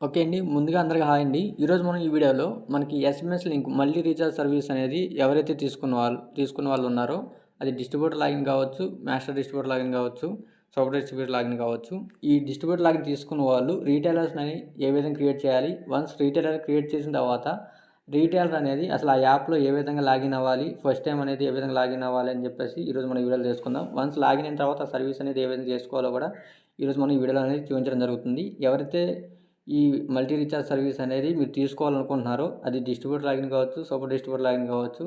Okay అండి. ముందుగా అందరికి హాయ్ అండి. ఈరోజు మనం ఈ వీడియోలో మనకి SMS link multi recharge service అనేది ఎవరైతే తీసుకున్న వాళ్ళు ఉన్నారో అది డిస్ట్రిబ్యూటర్ లాగిన్ కావచ్చు, మాస్టర్ డిస్ట్రిబ్యూటర్ లాగిన్ కావచ్చు, సూపర్ డిస్ట్రిబ్యూటర్ లాగిన్ కావచ్చు. ఈ డిస్ట్రిబ్యూటర్ లాగిన్ తీసుకున్న వాళ్ళు రీటైలర్స్‌ని ఏ విధంగా క్రియేట్ చేయాలి? వన్స్ రీటైలర్ క్రియేట్ చేసిన తర్వాత రీటైలర్ అనేది అసలు ఆ యాప్‌లో ఏ విధంగా లాగిన్ అవ్వాలి? ఫస్ట్ టైమ్ అనేది ఏ విధంగా లాగిన్ అవ్వాలి అని చెప్పేసి ఈరోజు మనం ఈ వీడియోలో తెలుసుకుందాం. వన్స్ లాగిన్ అయిన తర్వాత ఆ సర్వీస్ అనేది ఏ విధంగా చేసుకోవాలో కూడా ఈరోజు మనం ఈ వీడియోలో అనేది చూపించడం జరుగుతుంది. ఎవరైతే ఈ మల్టీ రీఛార్జ్ సర్వీస్ అనేది మీరు తీసుకోవాలనుకుంటున్నారో అది డిస్ట్రిబ్యూటర్ లాగిన్ కావచ్చు, సూపర్ డిస్ట్రిబ్యూటర్ లాగిన్ కావచ్చు.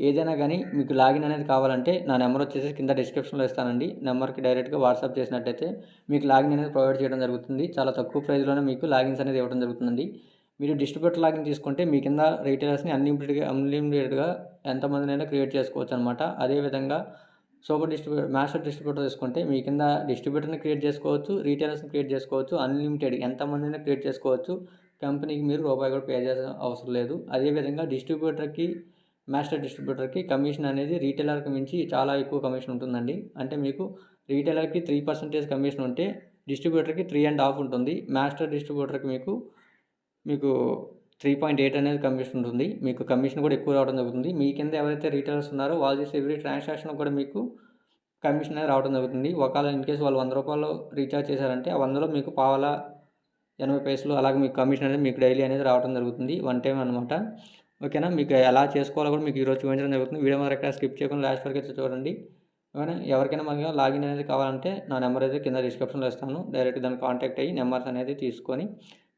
ఏదైనా కానీ మీకు లాగిన్ అనేది కావాలంటే నా నెంబర్ వచ్చేసి కింద డిస్క్రిప్షన్లో ఇస్తానండి. నెంబర్కి డైరెక్ట్గా వాట్సాప్ చేసినట్టయితే మీకు లాగిన్ అనేది ప్రొవైడ్ చేయడం జరుగుతుంది. చాలా తక్కువ ప్రైస్లోనే మీకు లాగిన్స్ అనేది ఇవ్వడం జరుగుతుందండి. మీరు డిస్ట్రిబ్యూటర్ లాగిన్ తీసుకుంటే మీ కింద రీటైలర్స్ని అన్లిమిటెడ్గా ఎంతమందినైనా క్రియేట్ చేసుకోవచ్చు అనమాట. అదేవిధంగా మాస్టర్ డిస్ట్రిబ్యూటర్ తీసుకుంటే మీ కింద డిస్ట్రిబ్యూటర్ని క్రియేట్ చేసుకోవచ్చు, రీటైలర్స్ని క్రియేట్ చేసుకోవచ్చు, అన్లిమిటెడ్ ఎంతమందిని క్రియేట్ చేసుకోవచ్చు. కంపెనీకి మీరు రూపాయి కూడా పే చేయాల్సిన అవసరం లేదు. అదేవిధంగా మాస్టర్ డిస్ట్రిబ్యూటర్కి కమిషన్ అనేది రీటైలర్కి మించి చాలా ఎక్కువ కమిషన్ ఉంటుందండి. అంటే మీకు రీటైలర్కి 3% కమిషన్ ఉంటే డిస్ట్రిబ్యూటర్కి 3.5 ఉంటుంది. మాస్టర్ డిస్ట్రిబ్యూటర్కి మీకు 3.8 అనేది కమిషన్ ఉంటుంది. మీకు కమిషన్ కూడా ఎక్కువ రావడం జరుగుతుంది. మీ కింద ఎవరైతే రీటైలర్స్ ఉన్నారో వాళ్ళు చేసే ఎవ్రీ ట్రాన్సాక్షన్ కూడా మీకు కమిషన్ అనేది రావడం జరుగుతుంది. ఒకవేళ ఇన్కేస్ వాళ్ళు ₹100 రీఛార్జ్ చేశారంటే ఆ 100లో మీకు పావలా 80 పైసలు అలాగే మీకు కమిషన్ అనేది మీకు డైలీ అనేది రావడం జరుగుతుంది. వన్ టైం అనమాట. ఓకేనా. మీకు ఎలా చేసుకోవాలో కూడా మీకు ఈరోజు చూపించడం జరుగుతుంది. వీడియో మరి ఎక్కడ స్కిప్ చేయకుండా లాస్ట్ వరకు అయితే చూడండి. ఎవరికైనా మనకి లాగిన్ అనేది కావాలంటే నా నెంబర్ అయితే కింద డిస్క్రిప్షన్లో ఇస్తాను. డైరెక్ట్ దాన్ని కాంటాక్ట్ అయ్యి నెంబర్స్ అనేది తీసుకొని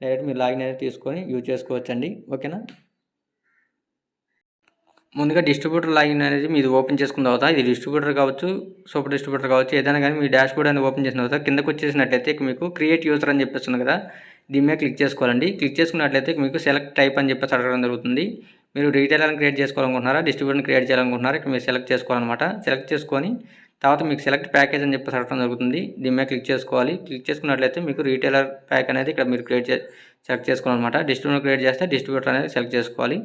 డైరెక్ట్ మీరు లాగిన్ అనేది తీసుకొని యూజ్ చేసుకోవచ్చండి. ఓకేనా. ముందుగా డిస్ట్రిబ్యూటర్ లాగిన్ అనేది మీరు ఓపెన్ చేసుకున్న తర్వాత ఇది డిస్ట్రిబ్యూటర్ కావచ్చు, సూపర్ డిస్ట్రిబ్యూటర్ కావచ్చు, ఏదైనా కానీ మీ డాష్ బోర్డ్ అనేది ఓపెన్ చేసిన తర్వాత కిందకు వచ్చేసినట్లయితే మీకు క్రియేట్ యూజర్ అని చెప్పేస్తుంది కదా, దీని మీద క్లిక్ చేసుకోవాలండి. క్లిక్ చేసుకున్నట్లయితే మీకు సెలెక్ట్ టైప్ అని చెప్పేసి అడగడం జరుగుతుంది. మీరు రీటైలర్ని క్రియేట్ చేసుకోవాలనుకుంటున్నారా, డిస్ట్రిబ్యూటర్ని క్రియేట్ చేయాలనుకుంటున్నారా, ఇక్కడ మీరు సెలెక్ట్ చేసుకోవాలన్నమాట. సెలెక్ట్ చేసుకొని తర్వాత మీకు సెలెక్ట్ ప్యాకేజ్ అని చెప్పేసి అడగడం జరుగుతుంది. దీని మీద క్లిక్ చేసుకోవాలి. క్లిక్ చేసుకున్నట్లయితే మీకు రీటైలర్ ప్యాక్ అనేది ఇక్కడ మీరు సెలెక్ట్ చేసుకోవాలన్నమాట. డిస్ట్రిబ్యూటర్ క్రియేట్ చేస్తే డిస్ట్రిబ్యూటర్ అనేది సెలెక్ట్ చేసుకోవాలి.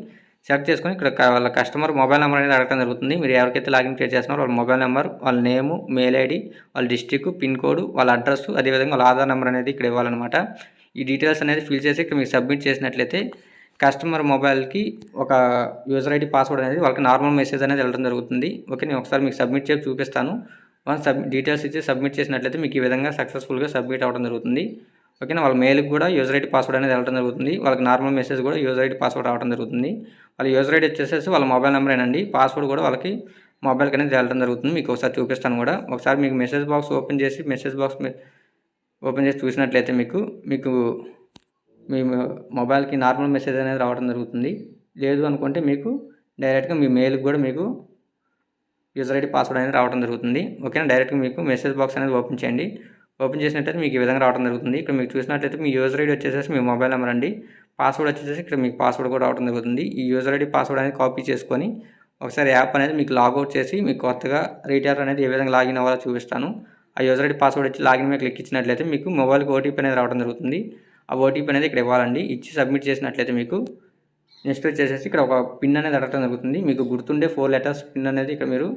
సెలెక్ట్ చేసుకొని ఇక్కడ వాళ్ళ కస్టమర్ మొబైల్ నెంబర్ అనేది అడగడం జరుగుతుంది. మీరు ఎవరికైతే లాగిన్ క్రియేట్ చేస్తున్నారో వాళ్ళ మొబైల్ నెంబర్, వాళ్ళ నేము, మెయిల్ ఐడి, వాళ్ళ డిస్ట్రిక్ట్, పిన్ కోడ్, వాళ్ళ అడ్రస్, అదేవిధంగా వాళ్ళ ఆధార్ నెంబర్ అనేది ఇక్కడ ఇవ్వాలన్నమాట. ఈ డీటెయిల్స్ అనేది ఫిల్ చేసి ఇక్కడ మీకు సబ్మిట్ చేసినట్లయితే కస్టమర్ మొబైల్కి ఒక యూజర్ ఐడి పాస్వర్డ్ అనేది వాళ్ళకి నార్మల్ మెసేజ్ అనేది వెళ్ళడం జరుగుతుంది. ఓకే, నేను ఒకసారి మీకు సబ్మిట్ చేసి చూపిస్తాను. వన్స్ డీటెయిల్స్ ఇచ్చి సబ్మిట్ చేసినట్లయితే మీకు ఈ విధంగా సక్సెస్ఫుల్గా సబ్మిట్ అవ్వడం జరుగుతుంది. ఓకేనా. వాళ్ళ మెయిల్కి కూడా యూజర్ ఐడి పాస్వర్డ్ అనేది వెళ్ళడం జరుగుతుంది. వాళ్ళకి నార్మల్ మెసేజ్ కూడా యూజర్ ఐడి పాస్వర్డ్ రావడం జరుగుతుంది. వాళ్ళ యూజర్ ఐడి వచ్చేసేసి వాళ్ళ మొబైల్ నెంబరేనండి. పాస్వర్డ్ కూడా వాళ్ళకి మొబైల్కి అనేది వెళ్ళడం జరుగుతుంది. మీకు ఒకసారి చూపిస్తాను కూడా. ఒకసారి మీకు మెసేజ్ బాక్స్ ఓపెన్ చేసి చూసినట్లయితే మీకు మీ మొబైల్కి నార్మల్ మెసేజ్ అనేది రావడం జరుగుతుంది. లేదు అనుకుంటే మీకు డైరెక్ట్గా మీ మెయిల్కి కూడా మీకు యూజర్ ఐడి పాస్వర్డ్ అనేది రావడం జరుగుతుంది. ఓకేనా. డైరెక్ట్గా మీకు మెసేజ్ బాక్స్ అనేది ఓపెన్ చేయండి. ఓపెన్ చేసినట్లయితే మీకు ఈ విధంగా రావడం జరుగుతుంది. ఇక్కడ మీకు చూసినట్లయితే మీ యూజర్ ఐడి వచ్చేసేసి మీ మొబైల్ నెంబర్ అండి. పాస్వర్డ్ వచ్చేసి ఇక్కడ మీకు పాస్వర్డ్ కూడా రావడం జరుగుతుంది. ఈ యూజర్ ఐడి పాస్వర్డ్ అనేది కాపీ చేసుకొని ఒకసారి యాప్ అనేది మీకు లాగౌట్ చేసి మీకు కొత్తగా రీటైలర్ అనేది ఏ విధంగా లాగిన్ అవ్వాలో చూపిస్తాను. ఆ యూజర్ ఐడి పాస్వర్డ్ వచ్చి లాగిన్ మీద క్లిక్ ఇచ్చినట్లయితే మీకు మొబైల్కి ఓటీపీ అనేది రావడం జరుగుతుంది. ఆ ఓటీపీ అనేది ఇక్కడ ఇవ్వాలండి. ఇచ్చి సబ్మిట్ చేసినట్లయితే మీకు నెక్స్ట్ వచ్చేసేసి ఇక్కడ ఒక పిన్ అనేది అడగడం జరుగుతుంది. మీకు గుర్తుండే 4 లెటర్స్ పిన్ అనేది ఇక్కడ మీరు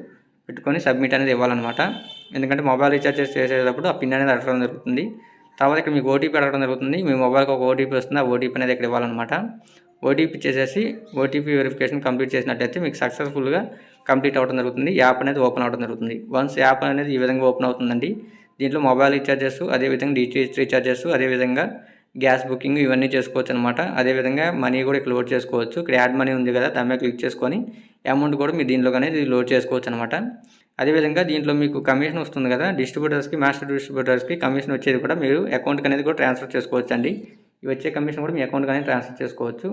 పెట్టుకొని సబ్మిట్ అనేది ఇవ్వాలన్నమాట. ఎందుకంటే మొబైల్ రీఛార్జ్ చేసేటప్పుడు ఆ పిన్ అనేది అడగడం జరుగుతుంది. తర్వాత ఇక్కడ మీకు ఓటీపీ అడగడం జరుగుతుంది. మీ మొబైల్కి ఒక ఓటీపీ వస్తుంది. ఆ ఓటీపీ అనేది ఇక్కడ ఇవ్వాలన్నమాట. ఓటీపీ చేసేసి ఓటీపీ వెరిఫికేషన్ కంప్లీట్ చేసినట్లయితే మీకు సక్సెస్ఫుల్గా కంప్లీట్ అవ్వడం జరుగుతుంది. యాప్ అనేది ఓపెన్ అవ్వడం జరుగుతుంది. వన్స్ యాప్ అనేది ఈ విధంగా ఓపెన్ అవుతుందండి. దీంట్లో మొబైల్ రీఛార్జెస్, అదేవిధంగా డిటిహెచ్ రీఛార్జెస్, అదేవిధంగా గ్యాస్ బుకింగ్ ఇవన్నీ చేసుకోవచ్చు అనమాట. అదేవిధంగా మనీ కూడా ఇక్కడ లోడ్ చేసుకోవచ్చు. ఇక్కడ యాడ్ మనీ ఉంది కదా, దాని మీద క్లిక్ చేసుకొని అమౌంట్ కూడా మీరు దీంట్లో అనేది లోడ్ చేసుకోవచ్చు అనమాట. అదేవిధంగా దీంట్లో మీకు కమిషన్ వస్తుంది కదా, డిస్ట్రిబ్యూటర్స్కి, మాస్టర్ డిస్ట్రిబ్యూటర్స్కి కమిషన్ వచ్చేది కూడా మీరు అకౌంట్కి అనేది కూడా ట్రాన్స్ఫర్ చేసుకోవచ్చు అండి. ఈ వచ్చే కమిషన్ కూడా మీ అకౌంట్కి అనేది ట్రాన్స్ఫర్ చేసుకోవచ్చు.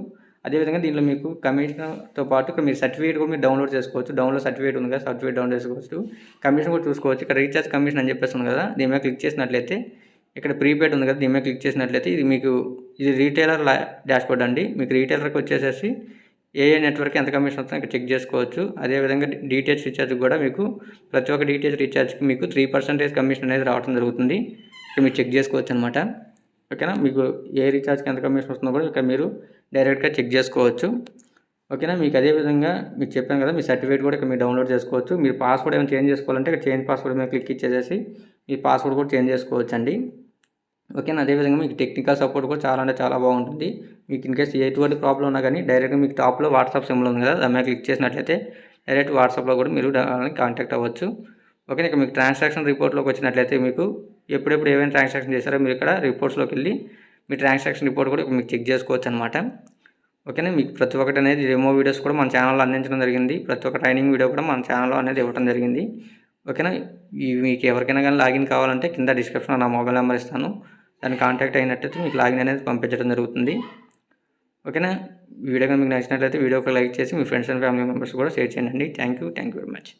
అదేవిధంగా దీంట్లో మీకు కమిషన్తో పాటు ఇక్కడ మీరు సర్టిఫికేట్ కూడా మీరు డౌన్లోడ్ చేసుకోవచ్చు. డౌన్లోడ్ సర్టిఫికేట్ ఉంది కదా, సర్టిఫికేట్ డౌన్లోడ్ చేసుకోవచ్చు. కమిషన్ కూడా చూసుకోవచ్చు. ఇక్కడ రీఛార్జ్ కమిషన్ అని చెప్పేసి ఉంది కదా, దీని మీద క్లిక్ చేసినట్లయితే ఇక్కడ ప్రీపెయిడ్ ఉంది కదా, దీని మీద క్లిక్ చేసినట్లయితే ఇది రీటైలర్ డాష్బోర్డ్ అండి. మీకు రీటైలర్కి వచ్చేసేసి ఏ నెట్వర్క్ ఎంత కమిషన్ వస్తుందో ఇక్కడ చెక్ చేసుకోవచ్చు. అదేవిధంగా డిటిహెచ్ రీఛార్జ్ కూడా మీకు ప్రతి ఒక్క డిటిహెచ్ రీఛార్జ్కి మీకు 3% కమిషన్ అనేది రావడం జరుగుతుంది. ఇక్కడ మీరు చెక్ చేసుకోవచ్చు అనమాట. ఓకేనా. మీకు ఏ రీఛార్జ్కి ఎంత కమిషన్ వస్తుందో కూడా ఇక్కడ మీరు డైరెక్ట్గా చెక్ చేసుకోవచ్చు. ఓకేనా. మీకు అదేవిధంగా మీకు చెప్పాను కదా, మీ సర్టిఫికేట్ కూడా ఇక్కడ మీరు డౌన్లోడ్ చేసుకోవచ్చు. మీరు పాస్వర్డ్ ఏమైనా చేంజ్ చేసుకోవాలంటే ఇక్కడ చేంజ్ పాస్వర్డ్ మీద క్లిక్ ఇచ్చేసేసి మీ పాస్వర్డ్ కూడా చేంజ్ చేసుకోవచ్చు అండి. ఓకేనా. అదేవిధంగా మీకు టెక్నికల్ సపోర్ట్ కూడా చాలా అంటే చాలా బాగుంటుంది. మీకు ఇన్ కేస్ ఎటువంటి ప్రాబ్లం ఉన్నా కానీ డైరెక్ట్గా మీకు టాప్లో వాట్సాప్ సింబల్ ఉంది కదా, దాని మీద క్లిక్ చేసినట్లయితే డైరెక్ట్ వాట్సాప్లో కూడా మీరు కాంటాక్ట్ అవ్వచ్చు. ఓకే. ఇక మీకు ట్రాన్సాక్షన్ రిపోర్ట్లోకి వచ్చినట్లయితే మీకు ఎప్పుడెప్పుడు ఏమైనా ట్రాన్సాక్షన్ చేశారో మీరు ఇక్కడ రిపోర్ట్స్లోకి వెళ్ళి మీ ట్రాన్సాక్షన్ రిపోర్ట్ కూడా మీకు చెక్ చేసుకోవచ్చు అనమాట. ఓకేనా. మీకు ప్రతి ఒక్కటి అనేది డెమో వీడియోస్ కూడా మన ఛానల్లో అందించడం జరిగింది. ప్రతి ఒక్క ట్రైనింగ్ వీడియో కూడా మన ఛానల్లో అనేది ఇవ్వడం జరిగింది. ఓకేనా. మీకు ఎవరికైనా కానీ లాగిన్ కావాలంటే కింద డిస్క్రిప్షన్లో నా మొబైల్ నెంబర్ ఇస్తాను, దాన్ని కాంటాక్ట్ అయినట్టయితే మీకు లాగిన్ అనేది పంపించడం జరుగుతుంది. ఓకేనా. వీడియో కానీ మీకు నచ్చినట్లయితే వీడియోకి లైక్ చేసి మీ ఫ్రెండ్స్ అండ్ ఫ్యామిలీ మెంబర్స్ కూడా షేర్ చేయండి. Thank you very much.